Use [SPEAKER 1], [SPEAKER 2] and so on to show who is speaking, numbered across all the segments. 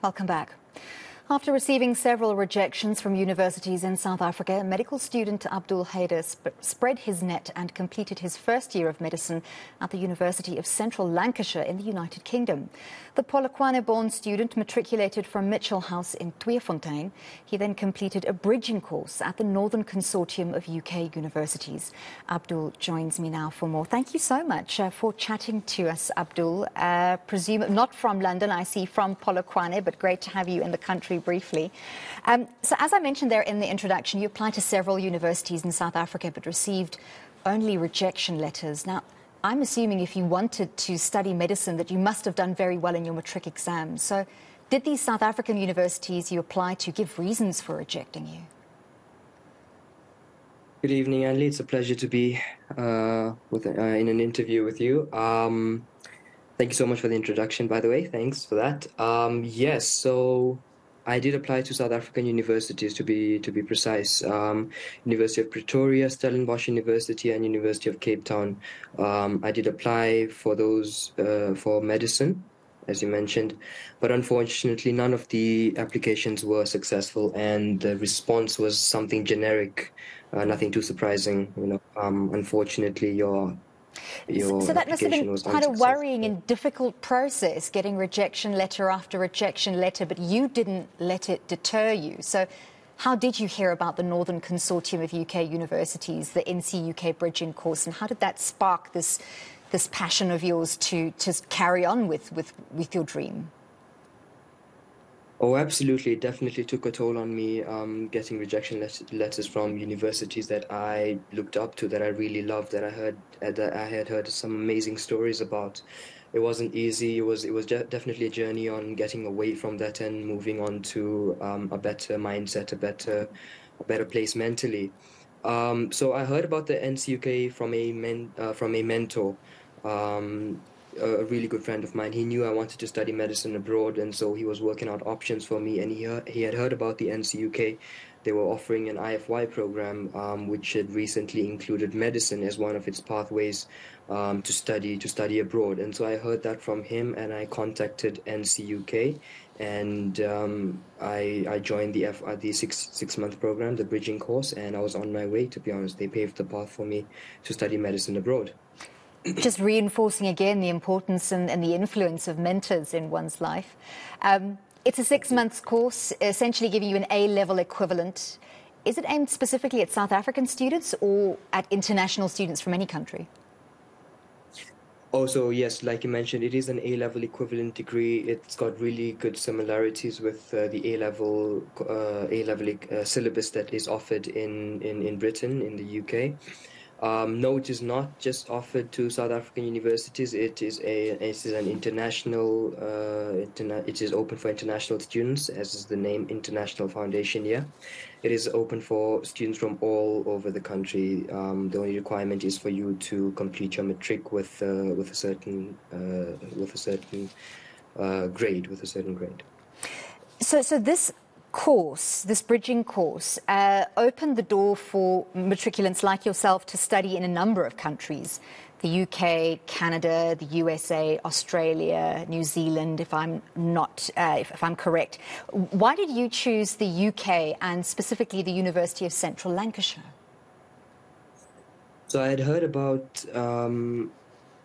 [SPEAKER 1] Welcome back. After receiving several rejections from universities in South Africa, medical student Abdul Haider spread his net and completed his first year of medicine at the University of Central Lancashire in the United Kingdom. The Polokwane-born student matriculated from Mitchell House in Tweefontein. He then completed a bridging course at the Northern Consortium of UK universities. Abdul joins me now for more. Thank you so much for chatting to us, Abdul. Presume not from London, I see from Polokwane, but great to have you in the country briefly. So as I mentioned there in the introduction, you applied to several universities in South Africa but received only rejection letters. Now, I'm assuming if you wanted to study medicine that you must have done very well in your matric exams. So did these South African universities you applied to give reasons for rejecting you?
[SPEAKER 2] Good evening, Anli. It's a pleasure to be in an interview with you. Thank you so much for the introduction, by the way. Thanks for that. Yes, so I did apply to South African universities, to be precise. University of Pretoria, Stellenbosch University, and University of Cape Town. I did apply for those for medicine, as you mentioned, but unfortunately none of the applications were successful, and the response was something generic, nothing too surprising. Unfortunately,
[SPEAKER 1] so that must have been quite a worrying and difficult process, getting rejection letter after rejection letter, but you didn't let it deter you. So how did you hear about the Northern Consortium of UK universities, the NCUK bridging course, and how did that spark this passion of yours to carry on with your dream?
[SPEAKER 2] Oh, absolutely. It definitely took a toll on me, getting rejection letters from universities that I looked up to, that I really loved, that I had heard some amazing stories about. It wasn't easy. It was definitely a journey on getting away from that and moving on to a better mindset, a better place mentally. So I heard about the NCUK from a mentor. A really good friend of mine. He knew I wanted to study medicine abroad, and so he was working out options for me, and he had heard about the NCUK. They were offering an IFY program, which had recently included medicine as one of its pathways to study abroad. And so I heard that from him, and I contacted NCUK, and I joined the six-month program, the bridging course, and I was on my way, to be honest. They paved the path for me to study medicine abroad.
[SPEAKER 1] Just reinforcing again the importance and the influence of mentors in one's life. It's a 6-month course, essentially giving you an A-level equivalent. Is it aimed specifically at South African students or at international students from any country?
[SPEAKER 2] Also, yes, like you mentioned, it is an A-level equivalent degree. It's got really good similarities with the A-level syllabus that is offered in Britain, in the UK. No, it is not just offered to South African universities. It is an international. It is open for international students, as is the name, International Foundation. Yeah, it is open for students from all over the country. The only requirement is for you to complete your matric with a certain grade.
[SPEAKER 1] So this course, this bridging course, opened the door for matriculants like yourself to study in a number of countries: the UK, Canada, the USA, Australia, New Zealand, if I'm correct. Why did you choose the UK and specifically the University of Central Lancashire?
[SPEAKER 2] So I had heard about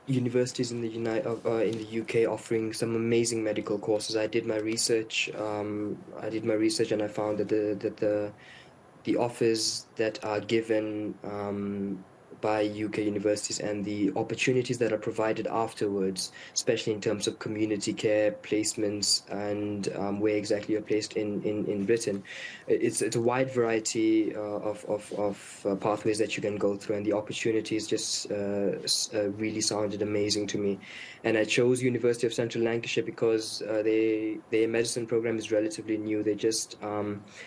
[SPEAKER 2] universities in the UK offering some amazing medical courses. I did my research. And I found that the offers that are given by UK universities and the opportunities that are provided afterwards, especially in terms of community care, placements, and where exactly you're placed in Britain. It's a wide variety of pathways that you can go through, and the opportunities just really sounded amazing to me. And I chose University of Central Lancashire because their medicine program is relatively new. They just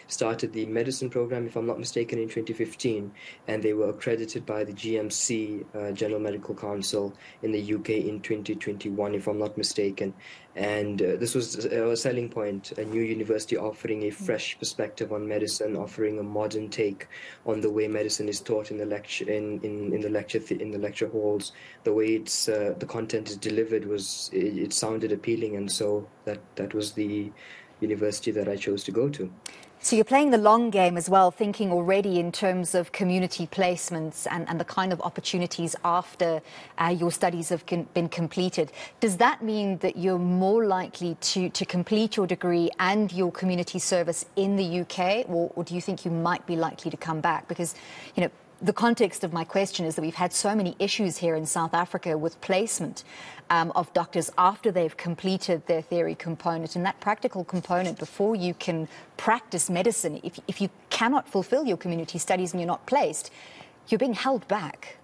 [SPEAKER 2] started the medicine program, if I'm not mistaken, in 2015, and they were accredited by the GMC, General Medical Council in the UK in 2021, if I'm not mistaken. And this was a selling point, a new university offering a fresh perspective on medicine, offering a modern take on the way medicine is taught in the lecture in the lecture halls. The way it's the content is delivered it sounded appealing, and so that was the university that I chose to go to.
[SPEAKER 1] So you're playing the long game as well, thinking already in terms of community placements and the kind of opportunities after your studies have been completed. Does that mean that you're more likely to complete your degree and your community service in the UK, or do you think you might be likely to come back? Because, you know, the context of my question is that we've had so many issues here in South Africa with placement of doctors after they've completed their theory component, and that practical component before you can practice medicine. If you cannot fulfill your community studies and you're not placed, you're being held back.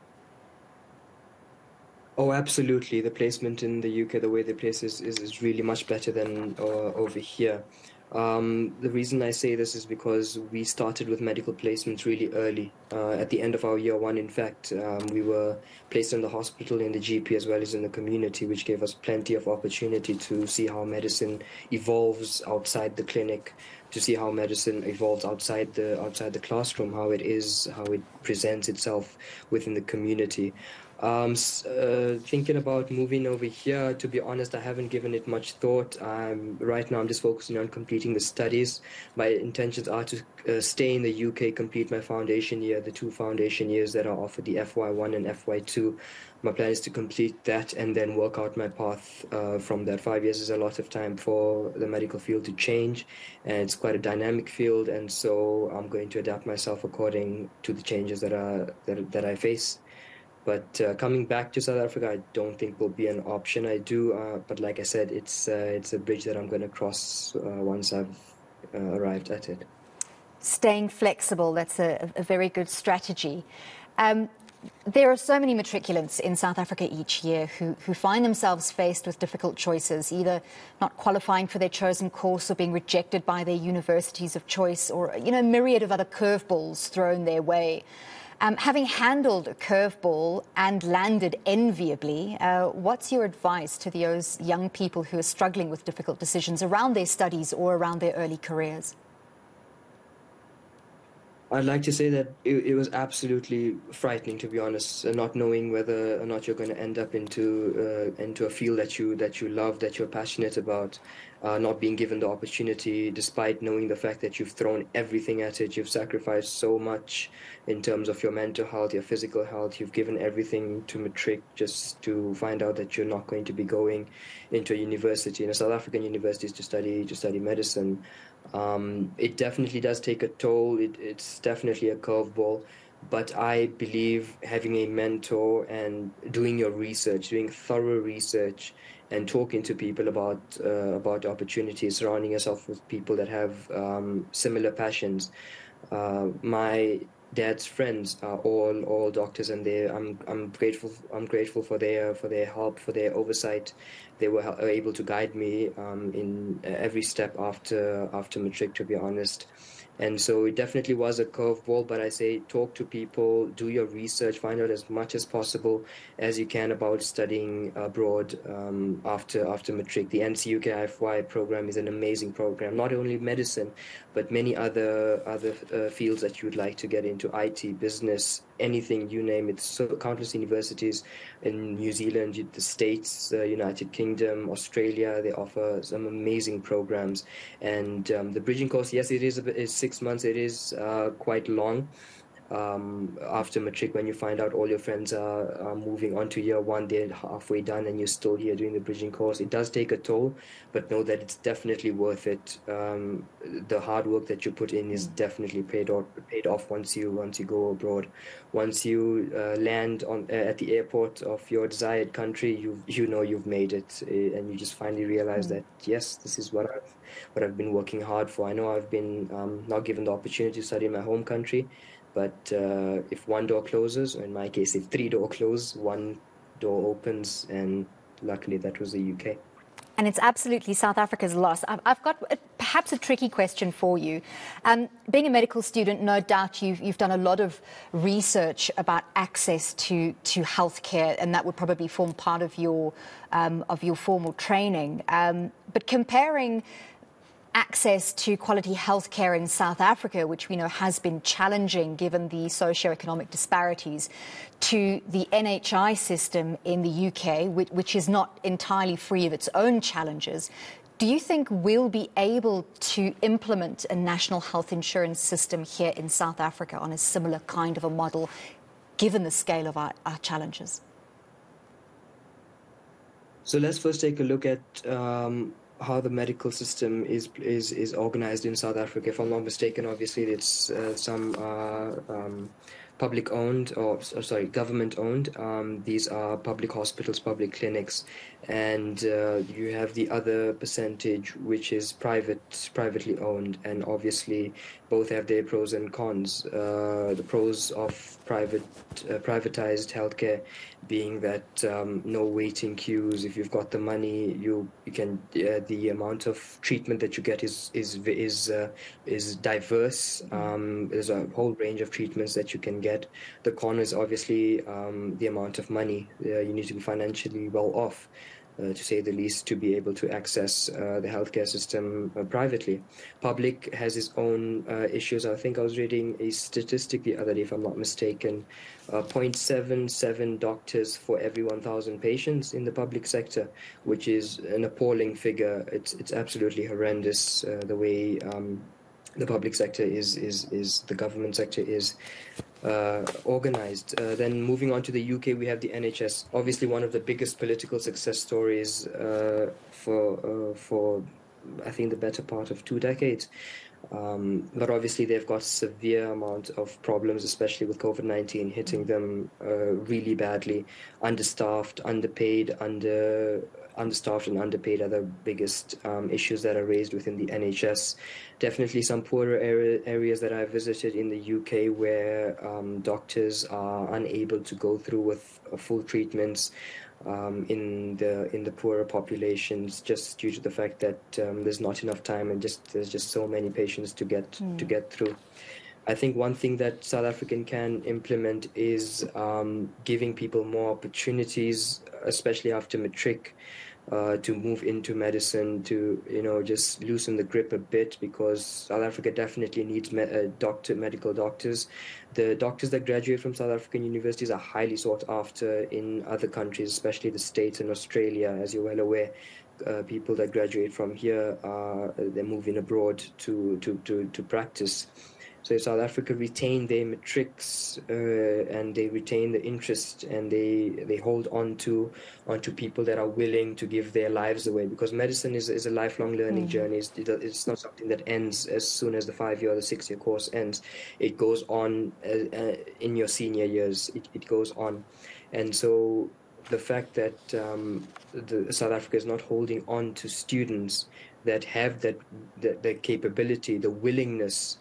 [SPEAKER 2] Oh, absolutely. The placement in the UK, the way they place is really much better than over here. The reason I say this is because we started with medical placements really early. At the end of our year one, in fact, we were placed in the hospital, in the GP, as well as in the community, which gave us plenty of opportunity to see how medicine evolves outside the clinic, to see how medicine evolves outside the classroom, how it presents itself within the community. Thinking about moving over here, to be honest, I haven't given it much thought. Right now I'm just focusing on completing the studies. My intentions are to stay in the UK, complete my foundation year, the 2 foundation years that are offered, the FY1 and FY2. My plan is to complete that and then work out my path from that. 5 years is a lot of time for the medical field to change, and it's quite a dynamic field, and so I'm going to adapt myself according to the changes that I face. But coming back to South Africa, I don't think will be an option. I do, but like I said, it's a bridge that I'm going to cross once I've arrived at it.
[SPEAKER 1] Staying flexible, that's a very good strategy. There are so many matriculants in South Africa each year who find themselves faced with difficult choices, either not qualifying for their chosen course or being rejected by their universities of choice, or, you know, a myriad of other curveballs thrown their way. Having handled a curveball and landed enviably, what's your advice to those young people who are struggling with difficult decisions around their studies or around their early careers?
[SPEAKER 2] I'd like to say that it was absolutely frightening, to be honest, not knowing whether or not you're going to end up into a field that you love, that you're passionate about, not being given the opportunity, despite knowing the fact that you've thrown everything at it. You've sacrificed so much in terms of your mental health, your physical health. You've given everything to matric just to find out that you're not going to be going into a university, in a South African university, to study medicine. It definitely does take a toll. It's definitely a curveball, but I believe having a mentor and doing your research, doing thorough research, and talking to people about opportunities, surrounding yourself with people that have similar passions. My dad's friends are all doctors, and I'm grateful for their help, for their oversight. They were able to guide me in every step after matric, to be honest. And so it definitely was a curveball, but I say talk to people, do your research, find out as much as possible as you can about studying abroad after matric. The NCUK IFY program is an amazing program, not only medicine, but many other fields that you would like to get into, IT, business, anything, you name it. So countless universities in New Zealand, the States, United Kingdom, Australia, they offer some amazing programs. And the bridging course, yes, it's 6 months. It is quite long. After matric, when you find out all your friends are moving on to year one, they're halfway done, and you're still here doing the bridging course. It does take a toll, but know that it's definitely worth it. The hard work that you put in is definitely paid off once you go abroad. Once you land at the airport of your desired country, you know you've made it, and you just finally realize that yes, this is what I've been working hard for. I know I've been not given the opportunity to study in my home country. But if one door closes, or in my case, if 3 doors close, one door opens, and luckily that was the UK.
[SPEAKER 1] And it's absolutely South Africa's loss. I've got perhaps a tricky question for you. Being a medical student, no doubt you've done a lot of research about access to healthcare, and that would probably form part of your formal training. But comparing access to quality healthcare in South Africa, which we know has been challenging given the socio-economic disparities, to the NHI system in the UK, which is not entirely free of its own challenges, do you think we'll be able to implement a national health insurance system here in South Africa on a similar kind of a model, given the scale of our challenges?
[SPEAKER 2] So let's first take a look at how the medical system is organized in South Africa. If I'm not mistaken, obviously it's some public-owned or sorry, government-owned. These are public hospitals, public clinics, and you have the other percentage which is privately owned, and obviously both have their pros and cons. The pros of privatized healthcare being that no waiting queues. If you've got the money, you can the amount of treatment that you get is diverse. There's a whole range of treatments that you can get. The con is obviously the amount of money. You need to be financially well off, to say the least, to be able to access the healthcare system privately. Public has its own issues. I think I was reading a statistic the other day, if I'm not mistaken, 0.77 doctors for every 1,000 patients in the public sector, which is an appalling figure. It's absolutely horrendous the way the public sector the government sector is organized. Then moving on to the UK, we have the NHS, obviously one of the biggest political success stories for I think the better part of 2 decades. But obviously they've got severe amount of problems, especially with COVID-19 hitting them really badly. Understaffed, underpaid, understaffed and underpaid are the biggest issues that are raised within the NHS. Definitely some poorer areas that I visited in the UK where doctors are unable to go through with full treatments in the poorer populations, just due to the fact that there's not enough time and there's just so many patients to get through. I think one thing that South African can implement is giving people more opportunities, especially after matric, to move into medicine, to just loosen the grip a bit, because South Africa definitely needs medical doctors. The doctors that graduate from South African universities are highly sought after in other countries, especially the States and Australia, as you're well aware. People that graduate from here, they're moving abroad to practice. So if South Africa retain their matrics and they retain the interest, and they hold on to people that are willing to give their lives away, because medicine is a lifelong learning journey. It's not something that ends as soon as the 5-year or the 6-year course ends. It goes on in your senior years. It goes on, and so the fact that South Africa is not holding on to students that have the capability, the willingness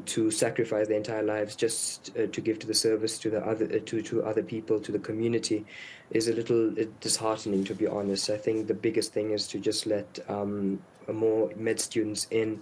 [SPEAKER 2] to sacrifice their entire lives just to give to the service to other people, to the community, is a little disheartening, to be honest. I think the biggest thing is to just let more med students in,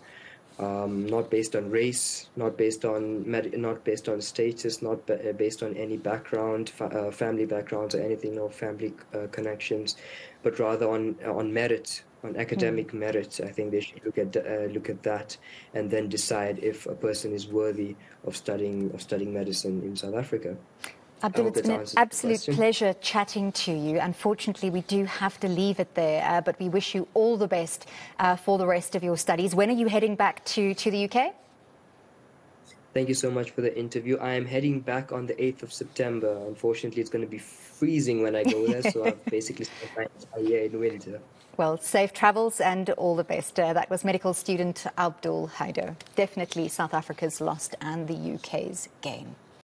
[SPEAKER 2] not based on race, not based on status, not based on any background, family backgrounds or anything, no family connections, but rather on merit. On academic merit. I think they should look at that and then decide if a person is worthy of studying medicine in South Africa.
[SPEAKER 1] Abdul, it's been an absolute pleasure chatting to you. Unfortunately, we do have to leave it there, but we wish you all the best for the rest of your studies. When are you heading back to the UK?
[SPEAKER 2] Thank you so much for the interview. I am heading back on the 8th of September. Unfortunately, it's going to be freezing when I go there, so I've basically spent my entire year in winter.
[SPEAKER 1] Well, safe travels and all the best. That was medical student Abdul Haider. Definitely South Africa's lost and the UK's gain.